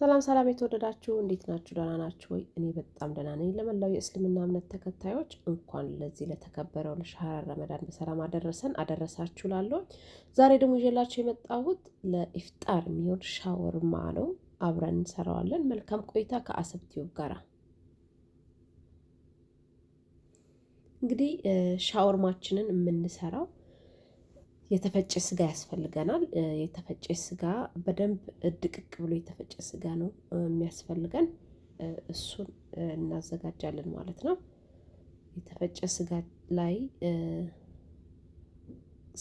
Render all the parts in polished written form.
ሰላም ሰላም የተወደዳችሁ እንዴት ናችሁ? ደህና ናችሁ ወይ? እኔ በጣም ደህና ነኝ። ለመላው የእስልምና እምነት ተከታዮች እንኳን ለዚህ ለተከበረው ለሻህር ረመዳን በሰላም አደረሳችሁ ላለሁ። ዛሬ ደግሞ ይዤላችሁ የመጣሁት ለኢፍጣር የሚሆን ሻወርማ ነው። አብረን እንሰራዋለን። መልካም ቆይታ ከአሰብ ቲዩብ ጋራ። እንግዲህ ሻወርማችንን የምንሰራው የተፈጨ ስጋ ያስፈልገናል። የተፈጨ ስጋ በደንብ ድቅቅ ብሎ የተፈጨ ስጋ ነው የሚያስፈልገን። እሱን እናዘጋጃለን ማለት ነው። የተፈጨ ስጋ ላይ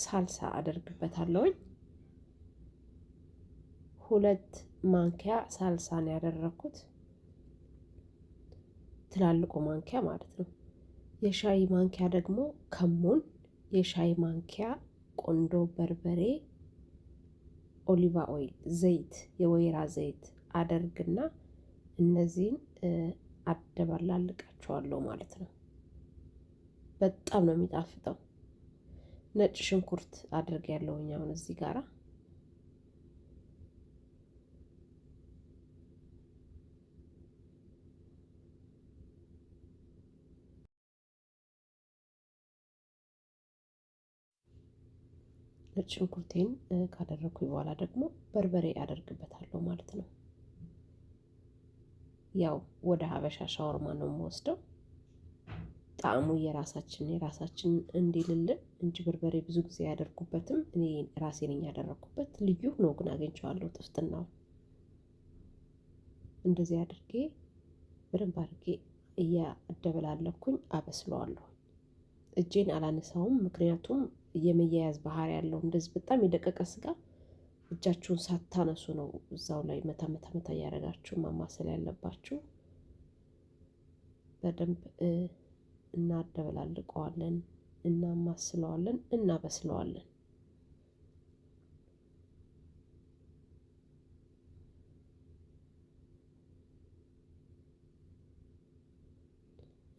ሳልሳ አደርግበታለሁ። 2 ማንኪያ ሳልሳ ነው ያደረኩት፣ ትላልቁ ማንኪያ ማለት ነው። የሻይ ማንኪያ ደግሞ ከሙን፣ የሻይ ማንኪያ ቆንዶ በርበሬ፣ ኦሊቫ ኦይል ዘይት፣ የወይራ ዘይት አደርግና እነዚህን አደባላልቃቸዋለሁ ማለት ነው። በጣም ነው የሚጣፍጠው። ነጭ ሽንኩርት አድርጌያለሁኝ አሁን እዚህ ጋራ ነጭ ሽንኩርቴን ካደረኩኝ በኋላ ደግሞ በርበሬ አደርግበታለሁ ማለት ነው። ያው ወደ ሀበሻ ሻወርማ ነው የምወስደው። ጣዕሙ የራሳችን እንዲልልን እንጂ በርበሬ ብዙ ጊዜ ያደርጉበትም እኔ ራሴ ነኝ ያደረኩበት። ልዩ ነው ግን አገኝቼዋለሁ ጥፍጥናው። እንደዚህ አድርጌ በደንብ አድርጌ እያደበላለኩኝ አበስለዋለሁ። እጄን አላነሳውም፣ ምክንያቱም የመያያዝ ባህሪ ያለው። እንደዚህ በጣም የደቀቀ ስጋ እጃችሁን ሳታነሱ ነው እዛው ላይ መታ እያደረጋችሁ ማማሰል ያለባችሁ። በደንብ እናደበላልቀዋለን፣ እናማስለዋለን፣ እናበስለዋለን።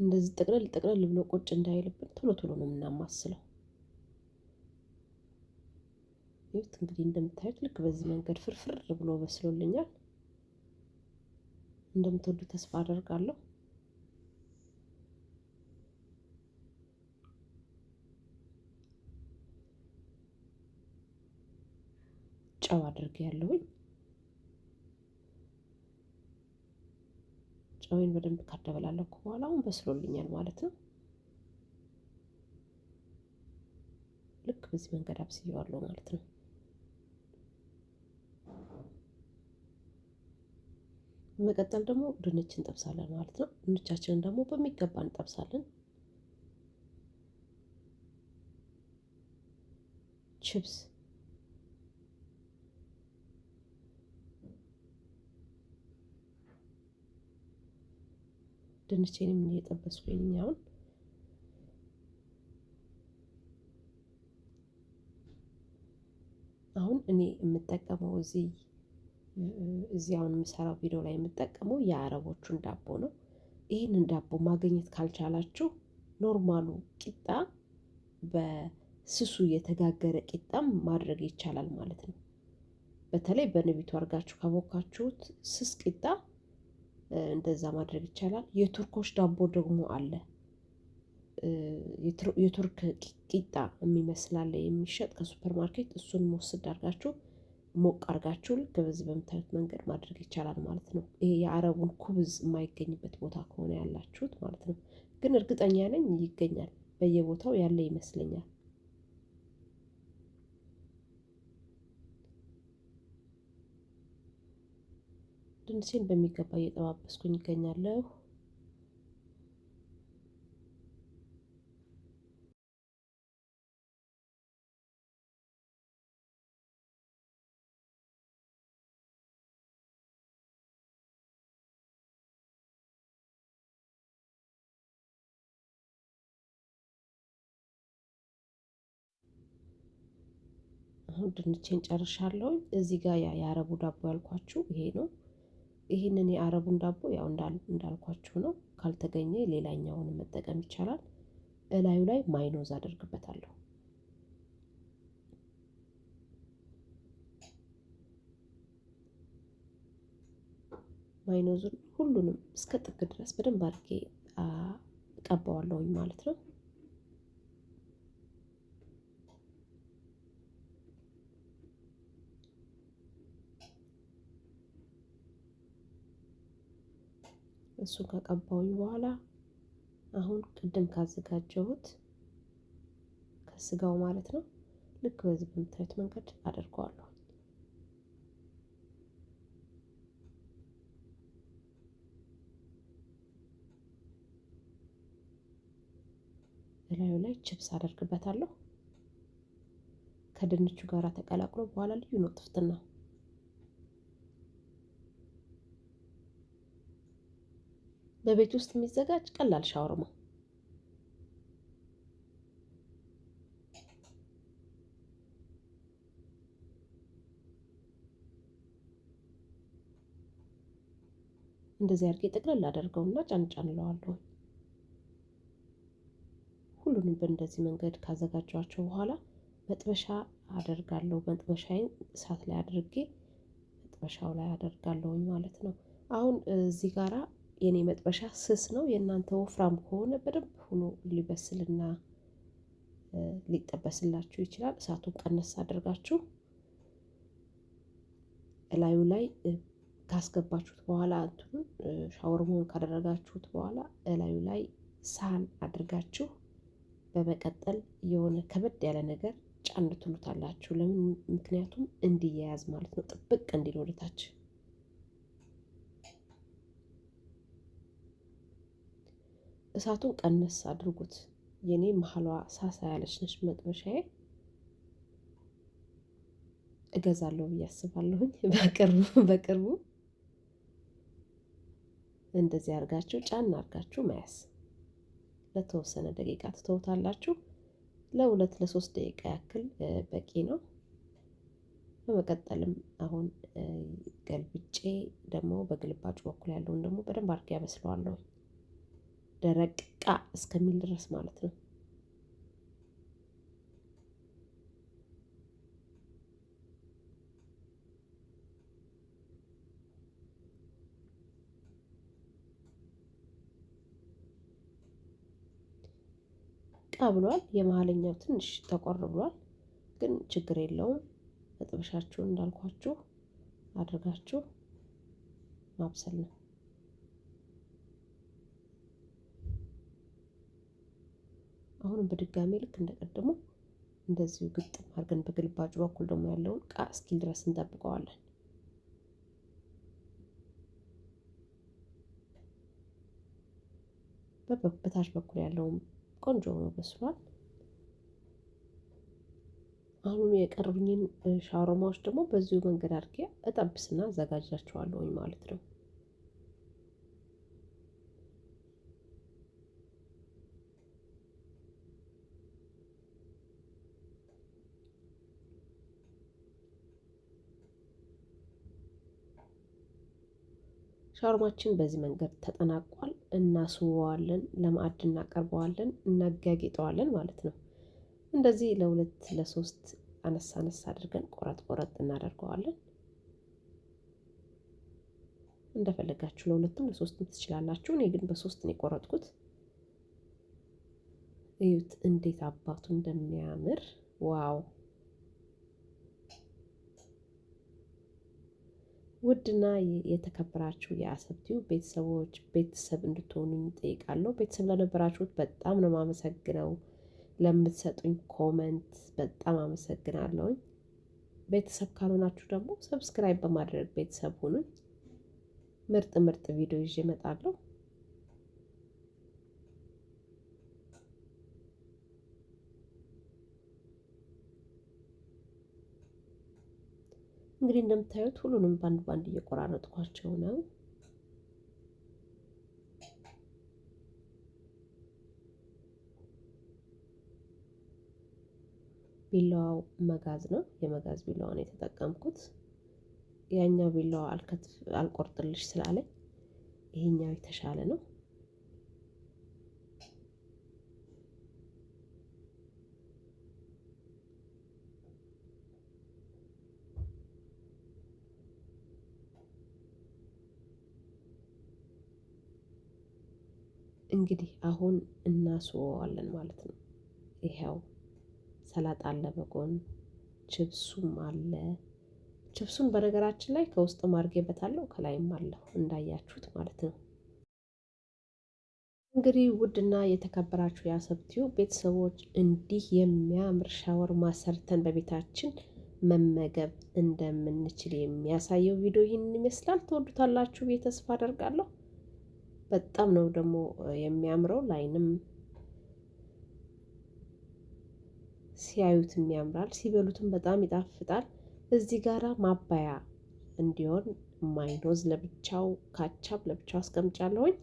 እንደዚህ ጥቅልል ብሎ ቁጭ እንዳይልብን ቶሎ ቶሎ ነው የምናማስለው። ይሁት እንግዲህ እንደምታዩት ልክ በዚህ መንገድ ፍርፍር ብሎ በስሎልኛል። እንደምትወዱ ተስፋ አደርጋለሁ። ጨው አድርጌያለሁኝ። ጨውን በደንብ ካደበላለኩ በኋላ አሁን በስሎልኛል ማለት ነው። ልክ በዚህ መንገድ አብስዬዋለሁ ማለት ነው። በመቀጠል ደግሞ ድንች እንጠብሳለን ማለት ነው። ድንቻችንን ደግሞ በሚገባ እንጠብሳለን። ቺፕስ ድንቼንም እየጠበስኩኝ አሁን እኔ የምጠቀመው እዚህ አሁን የምሰራው ቪዲዮ ላይ የምጠቀመው የአረቦቹን ዳቦ ነው። ይህንን ዳቦ ማግኘት ካልቻላችሁ ኖርማሉ ቂጣ በስሱ የተጋገረ ቂጣም ማድረግ ይቻላል ማለት ነው። በተለይ በንቢቱ አድርጋችሁ ካቦካችሁት ስስ ቂጣ እንደዛ ማድረግ ይቻላል። የቱርኮች ዳቦ ደግሞ አለ። የቱርክ ቂጣ የሚመስላል የሚሸጥ ከሱፐር ማርኬት። እሱን ወስድ አድርጋችሁ ሞቅ አድርጋችሁ ልክ በዚህ በምታዩት መንገድ ማድረግ ይቻላል ማለት ነው። ይሄ የአረቡን ኩብዝ የማይገኝበት ቦታ ከሆነ ያላችሁት ማለት ነው። ግን እርግጠኛ ነኝ ይገኛል፣ በየቦታው ያለ ይመስለኛል። ድንቼን በሚገባ እየጠባበስኩኝ ይገኛለሁ። አሁን ድንቼን ጨርሻለሁ። እዚህ ጋር የአረቡ ዳቦ ያልኳችሁ ይሄ ነው። ይህንን የአረቡን ዳቦ ያው እንዳልኳችሁ ነው። ካልተገኘ ሌላኛውን መጠቀም ይቻላል። እላዩ ላይ ማይኖዝ አደርግበታለሁ። ማይኖዙን ሁሉንም እስከ ጥግ ድረስ በደንብ አድርጌ ቀባዋለሁኝ ማለት ነው። እሱን ከቀባውኝ በኋላ አሁን ቅድም ካዘጋጀሁት ከስጋው ማለት ነው ልክ በዚህ በምታዩት መንገድ አደርገዋለሁ። እላዩ ላይ ቺፕስ አደርግበታለሁ። ከድንቹ ጋር ተቀላቅሎ በኋላ ልዩ ነው ጥፍጥና። በቤት ውስጥ የሚዘጋጅ ቀላል ሻወርማ። እንደዚህ አድርጌ ጠቅለል አደርገውና ጫን እለዋለሁ። ሁሉንም በእንደዚህ መንገድ ካዘጋጇቸው በኋላ መጥበሻ አደርጋለሁ። መጥበሻዬን እሳት ላይ አድርጌ መጥበሻው ላይ አደርጋለሁኝ ማለት ነው። አሁን እዚህ ጋራ የኔ መጥበሻ ስስ ነው። የእናንተ ወፍራም ከሆነ በደንብ ሆኖ ሊበስልና ሊጠበስላችሁ ይችላል። እሳቱን ቀነስ አድርጋችሁ እላዩ ላይ ካስገባችሁት በኋላ እንትኑን ሻወርማውን ካደረጋችሁት በኋላ እላዩ ላይ ሳህን አድርጋችሁ በመቀጠል የሆነ ከበድ ያለ ነገር ጫን ትሉታላችሁ። ለምን? ምክንያቱም እንዲያያዝ ማለት ነው። ጥብቅ እንዲል ወደታች እሳቱን ቀነስ አድርጉት። የኔ መሀሏ ሳሳ ያለች ነች መጥበሻዬ። እገዛለሁ ብዬ አስባለሁኝ በቅርቡ እንደዚህ አድርጋችሁ ጫን አድርጋችሁ መያዝ። ለተወሰነ ደቂቃ ትተውታላችሁ። ለ2-3 ደቂቃ ያክል በቂ ነው። በመቀጠልም አሁን ገልብጬ ደግሞ በግልባጩ በኩል ያለውን ደግሞ በደንብ አድርጌ ያበስለዋለሁ። ደረቅ ቃ እስከሚል ድረስ ማለት ነው። ቃ ብሏል። የመሀለኛው ትንሽ ተቆር ብሏል፣ ግን ችግር የለውም። መጥበሻችሁን እንዳልኳችሁ አድርጋችሁ ማብሰል ነው። አሁንም በድጋሚ ልክ እንደቀደሙ እንደዚሁ ግጥም አድርገን በግልባጩ በኩል ደግሞ ያለውን ቃ እስኪል ድረስ እንጠብቀዋለን። በታች በኩል ያለውን ቆንጆ ሆኖ በስሏል። አሁን የቀሩኝን ሻወርማዎች ደግሞ በዚሁ መንገድ አድርጌ እጠብስና አዘጋጃቸዋለሁኝ ማለት ነው። ሻወርማችን በዚህ መንገድ ተጠናቋል። እናስውበዋለን፣ ለማዕድ እናቀርበዋለን፣ እናጋጊጠዋለን ማለት ነው። እንደዚህ ለ2-3 አነስ አድርገን ቆረጥ እናደርገዋለን። እንደፈለጋችሁ ለ2-3 ትችላላችሁ። እኔ ግን በ3 ነው የቆረጥኩት። እዩት እንዴት አባቱ እንደሚያምር ዋው! ውድና የተከበራችሁ የአሰብቲው ቤተሰቦች ቤተሰብ እንድትሆኑኝ ጠይቃለሁ። ቤተሰብ ለነበራችሁት በጣም ነው የማመሰግነው። ለምትሰጡኝ ኮመንት በጣም አመሰግናለሁኝ። ቤተሰብ ካልሆናችሁ ደግሞ ሰብስክራይብ በማድረግ ቤተሰብ ሁኑኝ። ምርጥ ቪዲዮ ይዤ እመጣለሁ። እንግዲህ እንደምታዩት ሁሉንም ባንድ እየቆራረጥኳቸው ነው። ቢላዋው መጋዝ ነው፣ የመጋዝ ቢላዋ ነው የተጠቀምኩት። ያኛው ቢላዋ አልቆርጥልሽ ስላለኝ ይሄኛው የተሻለ ነው። እንግዲህ አሁን እናስወዋለን ማለት ነው። ይሄው ሰላጣ አለ በጎን ችብሱም አለ። ችብሱን በነገራችን ላይ ከውስጥ ማርጌበታለሁ ከላይም አለው እንዳያችሁት ማለት ነው። እንግዲህ ውድና የተከበራችሁ ያሰብቲው ቤተሰቦች እንዲህ የሚያምር ሻወርማ ሰርተን በቤታችን መመገብ እንደምንችል የሚያሳየው ቪዲዮ ይህንን ይመስላል። ትወዱታላችሁ ብዬ ተስፋ አደርጋለሁ። በጣም ነው ደግሞ የሚያምረው፣ ላይንም ሲያዩትም ያምራል፣ ሲበሉትም በጣም ይጣፍጣል። እዚህ ጋራ ማባያ እንዲሆን ማይኖዝ ለብቻው ካቻፕ ለብቻው አስቀምጫለሁኝ።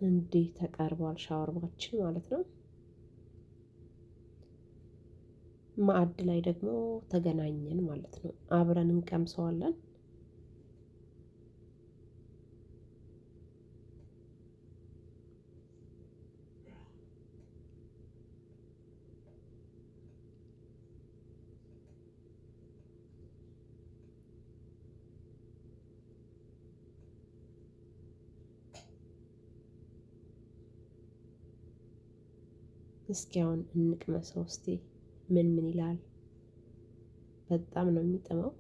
እንዲህ ተቀርቧል ሻወርማችን ማለት ነው። ማዕድ ላይ ደግሞ ተገናኘን ማለት ነው። አብረን እንቀምሰዋለን። እስኪ አሁን እንቅመሰው እስቲ ምን ይላል? በጣም ነው የሚጥመው።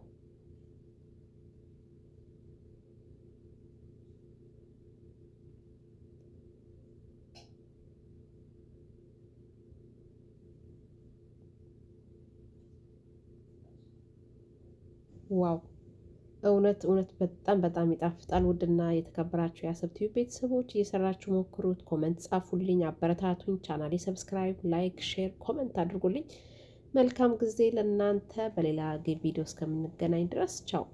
ዋው እውነት በጣም ይጣፍጣል። ውድና የተከበራችሁ የአሰብቲው ቤተሰቦች እየሰራችሁ ሞክሩት። ኮመንት ጻፉልኝ፣ አበረታቱኝ። ቻናሌ ሰብስክራይብ፣ ላይክ፣ ሼር፣ ኮመንት አድርጉልኝ። መልካም ጊዜ ለእናንተ። በሌላ ቪዲዮ እስከምንገናኝ ድረስ ቻው።